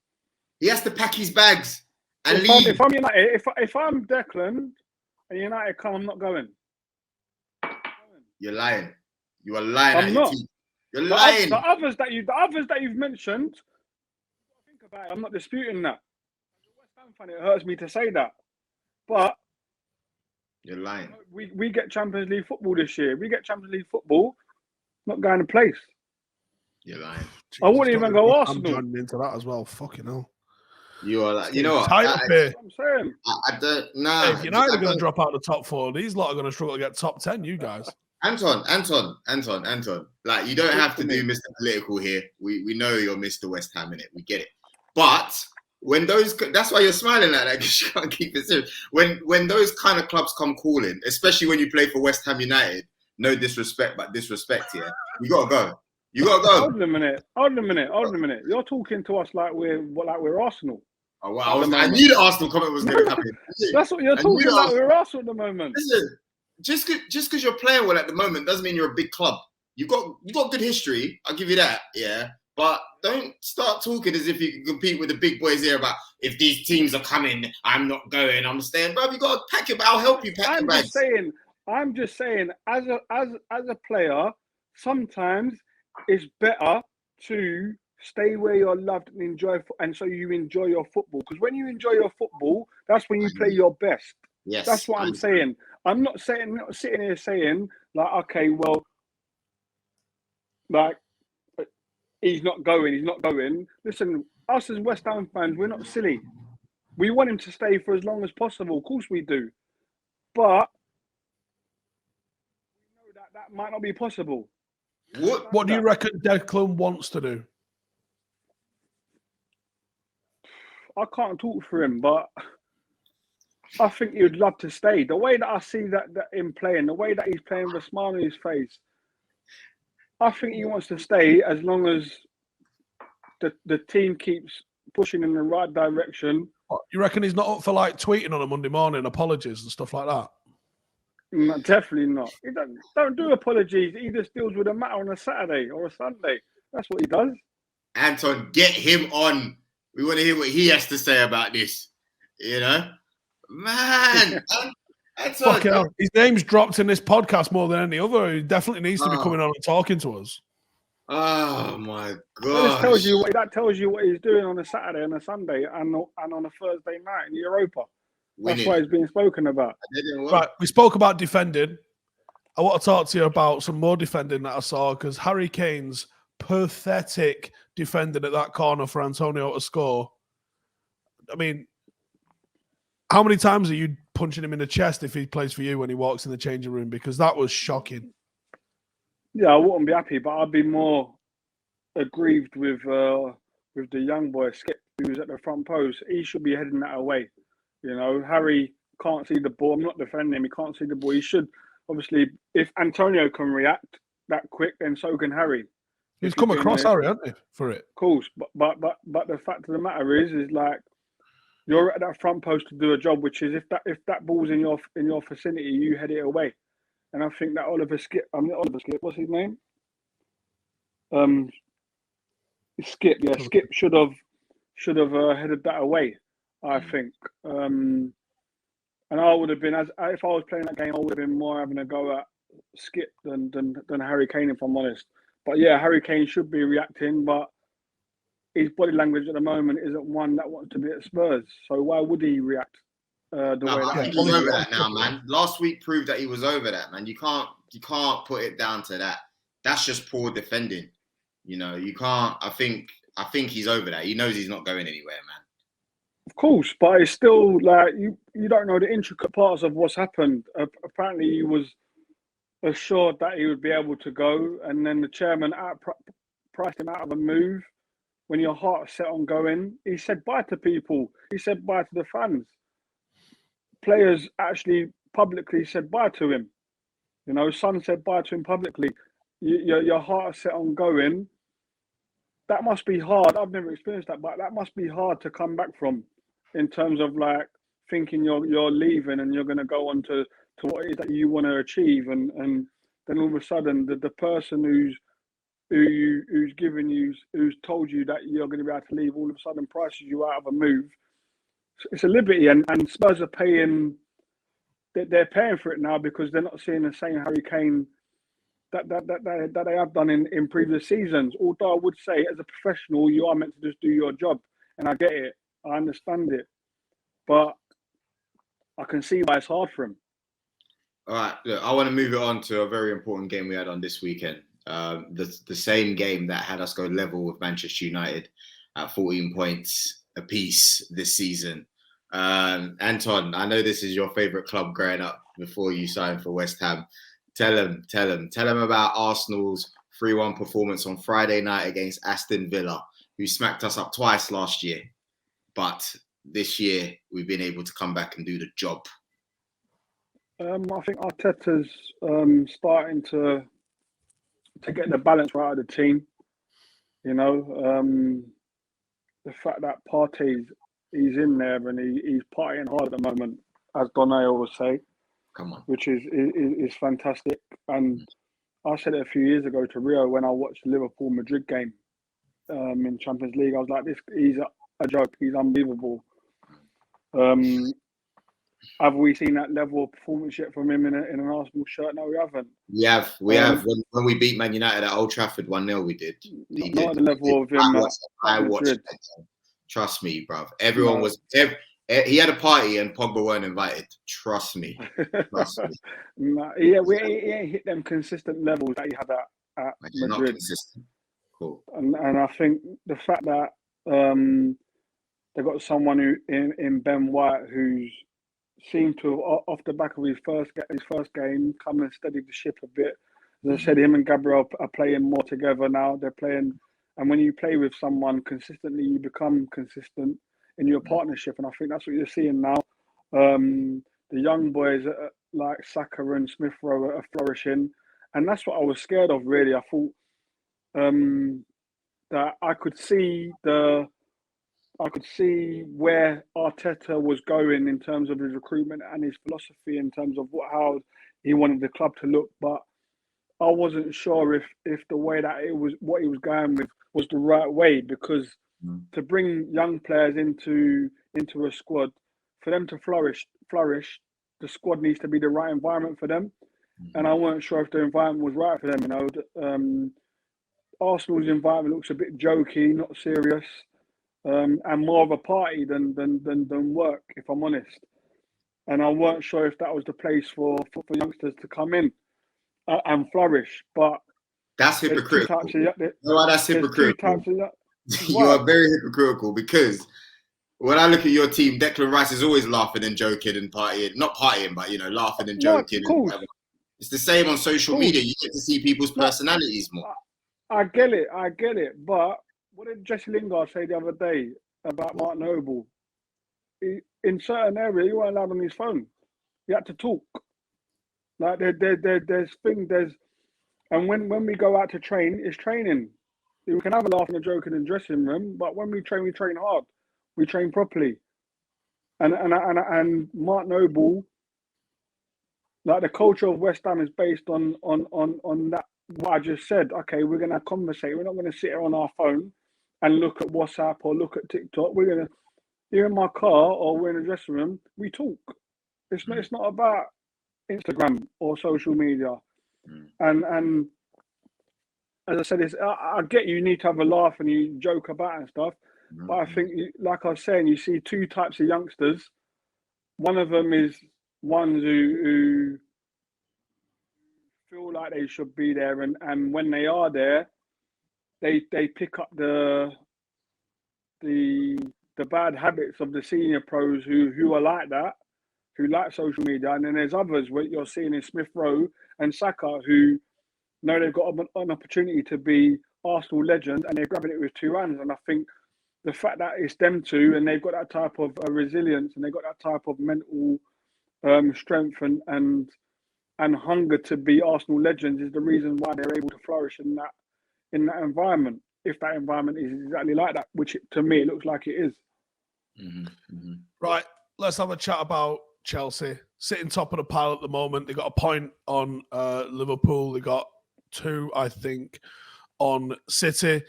Speaker 1: He has to pack his bags and leave.
Speaker 4: If I'm United, if I'm Declan and United come, I'm not going.
Speaker 1: You're lying. You are lying.
Speaker 4: I'm not.
Speaker 1: You're lying.
Speaker 4: The others that you've mentioned, think about it. I'm not disputing that. As a West Ham fan, it hurts me to say that, but
Speaker 1: you're lying.
Speaker 4: We get Champions League football this year. We get Champions League football, not going to place.
Speaker 1: You're lying.
Speaker 4: Jesus, I wouldn't even go Arsenal.
Speaker 3: I'm joining into that as well. Fucking hell.
Speaker 1: You are like, you know what?
Speaker 3: I'm
Speaker 1: saying. I don't. Nah.
Speaker 3: If United are going to drop out of the top 4, these lot are going to struggle to get top 10. You guys.
Speaker 1: Anton. Like, you don't have to do Mr. Political here. We know you're Mr. West Ham in it. We get it. But when that's why you're smiling like that, because you can't keep it serious. When those kind of clubs come calling, especially when you play for West Ham United, no disrespect, but disrespect here. You gotta go.
Speaker 4: Hold on a minute. You're talking to us like we're Arsenal.
Speaker 1: Oh, well, I knew the Arsenal comment was going to come in.
Speaker 4: That's what you're talking about. We're Arsenal at the moment.
Speaker 1: Listen, just because you're playing well at the moment doesn't mean you're a big club. You got good history. I'll give you that. Yeah, but don't start talking as if you can compete with the big boys here about if these teams are coming, I'm not going. I'm staying, bro. You got to pack it. I'll help you pack your bags.
Speaker 4: I'm just saying, as a player, sometimes it's better to stay where you're loved and enjoy, and so you enjoy your football. Because when you enjoy your football, that's when you play your best.
Speaker 1: Yes,
Speaker 4: that's what I'm saying. I'm not sitting here saying like, okay, well, like he's not going. Listen, us as West Ham fans, we're not silly. We want him to stay for as long as possible. Of course we do, but we know that might not be possible.
Speaker 3: What do you reckon Declan wants to do?
Speaker 4: I can't talk for him, but I think he would love to stay. The way that I see that him playing, the way that he's playing with a smile on his face, I think he wants to stay as long as the team keeps pushing in the right direction.
Speaker 3: What, you reckon he's not up for like tweeting on a Monday morning, apologies and stuff like that?
Speaker 4: No, definitely not. He don't do apologies. He just deals with a matter on a Saturday or a Sunday. That's what he does.
Speaker 1: Anton, get him on. We want to hear what he has to say about this. You know? Man. Anton.
Speaker 3: His name's dropped in this podcast more than any other. He definitely needs to be coming on and talking to us.
Speaker 1: Oh, my God.
Speaker 4: That tells you what he's doing on a Saturday and a Sunday and on a Thursday night in Europa. That's why he's being spoken about.
Speaker 3: Right, we spoke about defending. I want to talk to you about some more defending that I saw, because Harry Kane's pathetic defending at that corner for Antonio to score. I mean, how many times are you punching him in the chest if he plays for you when he walks in the changing room? Because that was shocking.
Speaker 4: Yeah, I wouldn't be happy, but I'd be more aggrieved with the young boy Skip, who was at the front post. He should be heading that away. You know, Harry can't see the ball. I'm not defending him. He can't see the ball. He should, obviously, if Antonio can react that quick, then so can Harry.
Speaker 3: He's come across Harry, hasn't he, for it?
Speaker 4: Of course, but the fact of the matter is like you're at that front post to do a job, which is if that ball's in your vicinity, you head it away. And I think that Skip, what's his name? Skip, yeah, Skip should have headed that away. I think, and I would have been if I was playing that game, I would have been more having a go at Skip than Harry Kane, if I'm honest. But yeah, Harry Kane should be reacting, but his body language at the moment isn't one that wants to be at Spurs. So why would he react? The
Speaker 1: No,
Speaker 4: way
Speaker 1: I
Speaker 4: that
Speaker 1: think he's over that now, man. Last week proved that he was over that, man. You can't put it down to that. That's just poor defending. You know, you can't. I think he's over that. He knows he's not going anywhere, man.
Speaker 4: Of course, but it's still like you don't know the intricate parts of what's happened. Apparently, he was assured that he would be able to go, and then the chairman priced him out of a move. When your heart's set on going, he said bye to people. He said bye to the fans. Players actually publicly said bye to him. You know, Son said bye to him publicly. Your heart is set on going. That must be hard. I've never experienced that, but that must be hard to come back from, in terms of like thinking you're leaving and you're going to go on to what it is that you want to achieve, and then all of a sudden the person who's told you that you're going to be able to leave, all of a sudden prices you out of a move. It's a liberty, and Spurs are paying. They're paying for it now because they're not seeing the same Harry Kane that they have done in previous seasons. Although I would say, as a professional, you are meant to just do your job, and I get it, I understand it, but I can see why it's hard for him.
Speaker 1: All right, look, I want to move it on to a very important game we had on this weekend. The same game that had us go level with Manchester United at 14 points apiece this season. Anton, I know this is your favourite club growing up before you signed for West Ham. Tell them about Arsenal's 3-1 performance on Friday night against Aston Villa, who smacked us up twice last year. But this year, we've been able to come back and do the job.
Speaker 4: I think Arteta's starting to get the balance right of the team. You know, the fact that Partey's he's in there and he's partying hard at the moment, as Donay would say.
Speaker 1: Come on,
Speaker 4: which is fantastic. And I said it a few years ago to Rio when I watched the Liverpool Madrid game in Champions League. I was like, he's a joke. He's unbelievable. Have we seen that level of performance yet from him in an Arsenal shirt? No, we haven't.
Speaker 1: We have. When we beat Man United at Old Trafford 1-0, we did.
Speaker 4: Not at the level of him.
Speaker 1: I watched it. Trust me, bruv. Everyone was. He had a party and Pogba weren't invited. Trust me.
Speaker 4: He ain't hit them consistent levels that he had at
Speaker 1: Madrid. Not consistent. Cool.
Speaker 4: And I think the fact that they've got someone who in Ben White who's seemed to, off the back of his first game, come and steady the ship a bit. As I said, him and Gabriel are playing more together now. They're playing, and when you play with someone consistently, you become consistent in your partnership, and I think that's what you're seeing now. The young boys like Saka and Smith Rowe are flourishing, and that's what I was scared of. Really, I thought that I could see where Arteta was going in terms of his recruitment and his philosophy in terms of how he wanted the club to look, but I wasn't sure if the way that it was, what he was going with, was the right way, because to bring young players into a squad, for them to flourish, the squad needs to be the right environment for them. And I weren't sure if the environment was right for them. You know, Arsenal's environment looks a bit jokey, not serious, and more of a party than work, if I'm honest. And I weren't sure if that was the place for youngsters to come in and flourish. But
Speaker 1: that's hypocritical. That's hypocritical. You are very hypocritical, because when I look at your team, Declan Rice is always laughing and joking and partying. Not partying, but, you know, laughing and joking. And it's the same on social media. You get to see people's personalities more.
Speaker 4: I get it. But what did Jesse Lingard say the other day about Mark Noble? In certain areas, he weren't allowed on his phone. He had to talk. Like there's things. And when we go out to train, it's training. We can have a laugh and a joke in the dressing room, but when we train hard. We train properly. And Mark Noble, like the culture of West Ham is based on that, what I just said. Okay, we're gonna conversate. We're not gonna sit here on our phone and look at WhatsApp or look at TikTok. We're gonna, you're in my car or we're in the dressing room, we talk. It's not about Instagram or social media. And as I said, I get you need to have a laugh and you joke about and stuff. But I think, like I was saying, you see two types of youngsters. one of them is ones who feel like they should be there, and when they are there, they pick up the bad habits of the senior pros who are like that, who like social media, and then there's others where you're seeing in Smith Rowe and Saka who know they've got an opportunity to be Arsenal legends, and they're grabbing it with two hands. And I think the fact that it's them two, and they've got that type of resilience, and they've got that type of mental strength and hunger to be Arsenal legends, is the reason why they're able to flourish in that environment. If that environment is exactly like that, which to me it looks like it is.
Speaker 3: Right, let's have a chat about Chelsea. Sitting top of the pile at the moment. They got a point on Liverpool. They got 2, I think, on City.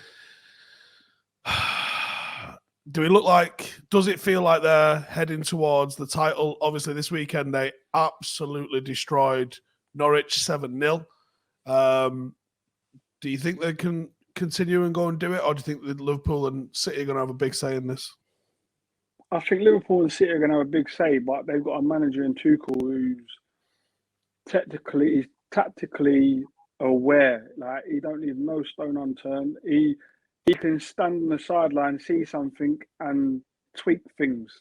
Speaker 3: Does it feel like they're heading towards the title? Obviously, this weekend they absolutely destroyed Norwich 7-0. Do you think they can continue and go and do it, or do you think that Liverpool and City are going to have a big say in this?
Speaker 4: I think Liverpool and City are going to have a big say, but they've got a manager in Tuchel who's tactically aware. Like, he don't leave no stone unturned. He can stand on the sideline, see something, and tweak things,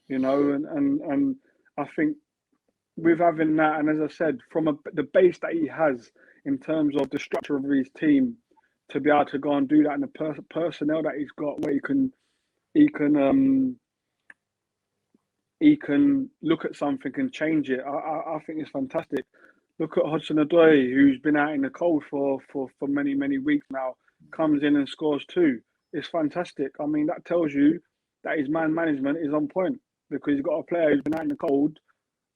Speaker 4: and I think with having that, and as I said, from the base that he has in terms of the structure of his team, to be able to go and do that, and the personnel that he's got, where he can look at something and change it. I think it's fantastic. Look at Hudson-Odoi, who's been out in the cold for many, many weeks now, comes in and scores 2. It's fantastic. I mean, that tells you that his man management is on point, because he's got a player who's been out in the cold,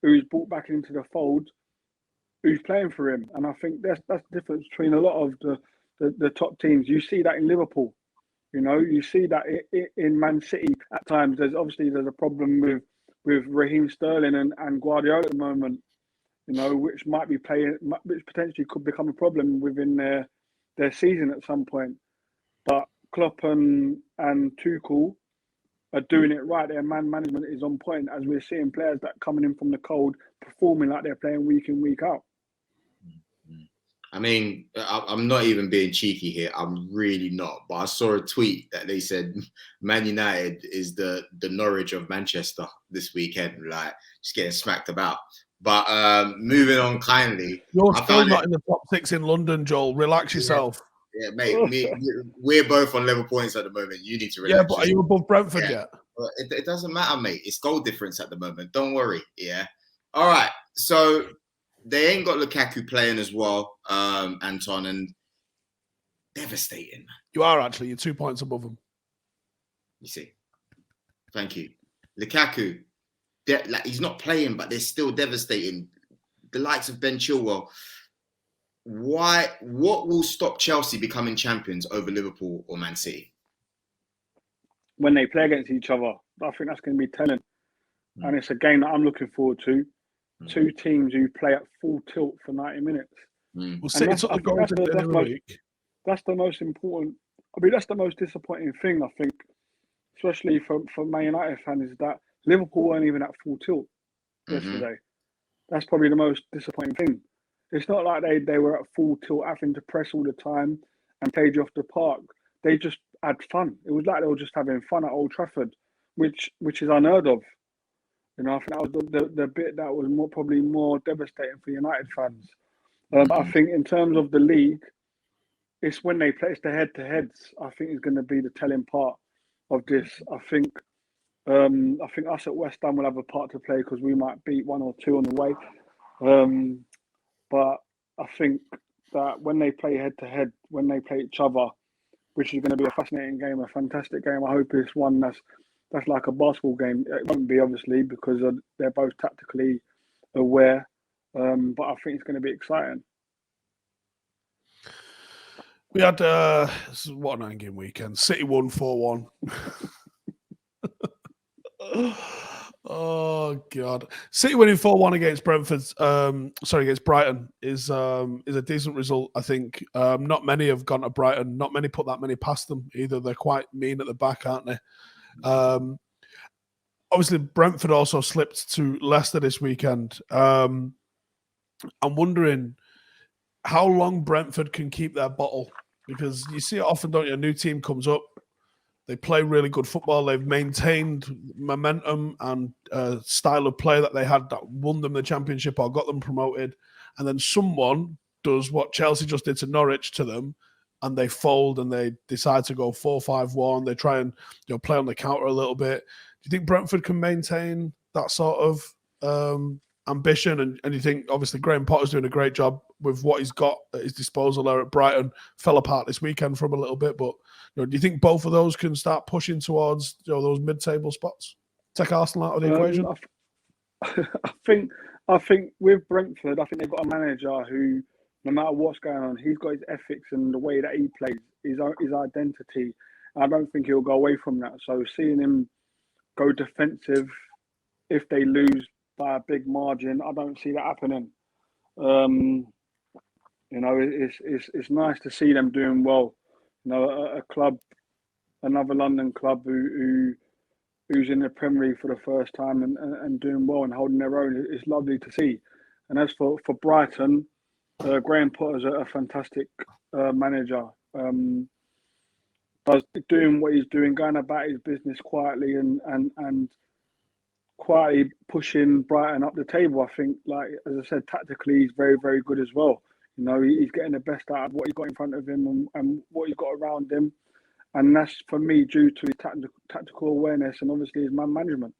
Speaker 4: who's brought back into the fold, who's playing for him. And I think that's the difference between a lot of the top teams. You see that in Liverpool. You see that in Man City at times. There's a problem with Raheem Sterling and Guardiola at the moment, which which potentially could become a problem within their season at some point. But Klopp and Tuchel are doing it right. Their man management is on point, as we're seeing players that coming in from the cold performing like they're playing week in, week out.
Speaker 1: I mean, I'm not even being cheeky here. I'm really not. But I saw a tweet that they said Man United is the Norwich of Manchester this weekend, like just getting smacked about. But moving on kindly.
Speaker 3: You're still not in the top 6 in London, Joel. Relax yourself.
Speaker 1: Yeah, mate. We're both on level points at the moment. You need to relax.
Speaker 3: Yeah, but are you above Brentford yet?
Speaker 1: Well, it doesn't matter, mate. It's goal difference at the moment. Don't worry. Yeah. All right. So they ain't got Lukaku playing as well, Anton, and devastating, man.
Speaker 3: You are actually. You're 2 points above them.
Speaker 1: You see. Thank you. Lukaku, he's not playing, but they're still devastating. The likes of Ben Chilwell. What will stop Chelsea becoming champions over Liverpool or Man City?
Speaker 4: When they play against each other, I think that's going to be telling. And it's a game that I'm looking forward to. 2 teams who play at full tilt for 90 minutes.
Speaker 3: We'll see. That's
Speaker 4: the most important. I mean, that's the most disappointing thing, I think, especially for Man United fans, is that Liverpool weren't even at full tilt yesterday. That's probably the most disappointing thing. It's not like they were at full tilt, having to press all the time and played you off the park. They just had fun. It was like they were just having fun at Old Trafford, which is unheard of. I think that was the bit that was probably more devastating for United fans. I think in terms of the league, it's when they play, it's the head-to-heads, I think, is going to be the telling part of this. I think us at West Ham will have a part to play, because we might beat 1 or 2 on the way. But I think that when they play head-to-head, when they play each other, which is going to be a fascinating game, a fantastic game. I hope it's one that's like a basketball game. It won't be, obviously, because they're both tactically aware. But I think it's going to be exciting.
Speaker 3: We had what a 9-game weekend. City won 4-1. Oh God! City winning 4-1 against against Brighton is a decent result. I think not many have gone to Brighton. Not many put that many past them either. They're quite mean at the back, aren't they? obviously Brentford also slipped to Leicester this weekend. I'm wondering how long Brentford can keep their bottle, because you see it often, don't you? A new team comes up, they play really good football, they've maintained momentum and style of play that they had that won them the championship or got them promoted, and then someone does what Chelsea just did to Norwich to them, and they fold and they decide to go 4-5-1. They try and play on the counter a little bit. Do you think Brentford can maintain that sort of ambition? And you think, obviously, Graham Potter's doing a great job with what he's got at his disposal there at Brighton. Fell apart this weekend from a little bit, but do you think both of those can start pushing towards those mid-table spots? Take Arsenal out of the equation?
Speaker 4: I think with Brentford, I think they've got a manager who, no matter what's going on, he's got his ethics and the way that he plays, his identity. I don't think he'll go away from that. So seeing him go defensive if they lose by a big margin, I don't see that happening. It's nice to see them doing well. A club, another London club who's in the Premier League for the first time and doing well and holding their own. It's lovely to see. And as for Brighton, Graham Potter's a fantastic manager. Doing what he's doing, going about his business quietly and quietly pushing Brighton up the table. I think, like as I said, tactically he's very, very good as well. He's getting the best out of what he's got in front of him and what he's got around him. And that's, for me, due to his tactical awareness and obviously his man management.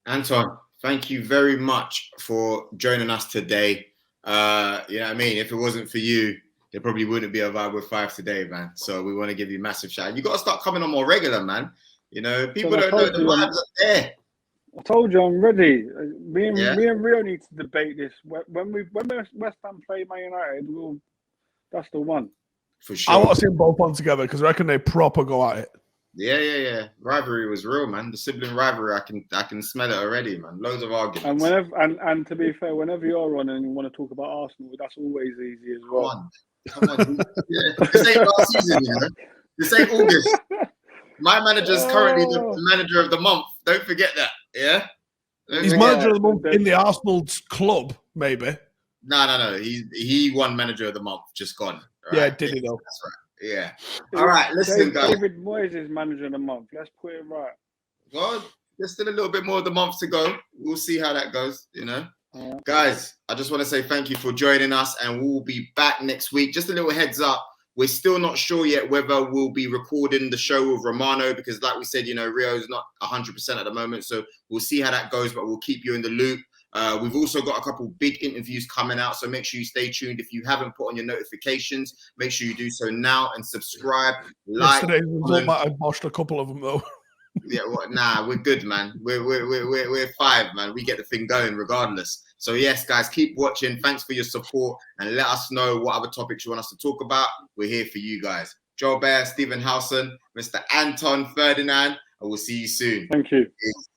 Speaker 1: Anton, thank you very much for joining us today. You know what I mean? If it wasn't for you, there probably wouldn't be a Vibe with Five today, man. So we want to give you a massive shout. You got to start coming on more regular, man. People don't know the vibes up there.
Speaker 4: I told you I'm ready. Me and Rio need to debate this. When West Ham play Man United, that's the one.
Speaker 1: For sure.
Speaker 3: I want to see them both on together because I reckon they proper go at it.
Speaker 1: Yeah. Rivalry was real, man. The sibling rivalry, I can smell it already, man. Loads of arguments.
Speaker 4: And to be fair, whenever you're on and you want to talk about Arsenal, that's always easy as well.
Speaker 1: Come on. Yeah. This ain't last season, This ain't August. My manager's currently the manager of the month. Don't forget that. Yeah.
Speaker 3: He's manager of the month in the Arsenal club, maybe.
Speaker 1: No. He won manager of the month. Just gone.
Speaker 3: Right? Yeah, did he though?
Speaker 1: That's right. Yeah. All right. Listen, guys.
Speaker 4: David Moyes is manager of the month. Let's put it right.
Speaker 1: Well, there's still a little bit more of the month to go. We'll see how that goes. Guys, I just want to say thank you for joining us, and we'll be back next week. Just a little heads up. We're still not sure yet whether we'll be recording the show with Romano because, like we said, Rio's not 100% at the moment. So we'll see how that goes, but we'll keep you in the loop. We've also got a couple big interviews coming out, so make sure you stay tuned. If you haven't put on your notifications, make sure you do so now and subscribe.
Speaker 3: Yesterday, I botched a couple of them though.
Speaker 1: Yeah, we're good, man. We're five, man. We get the thing going regardless. So yes, guys, keep watching. Thanks for your support, and let us know what other topics you want us to talk about. We're here for you guys. Joe Beya, Stephen Howson, Mr. Anton Ferdinand, and we'll see you soon.
Speaker 4: Thank you.
Speaker 1: Peace.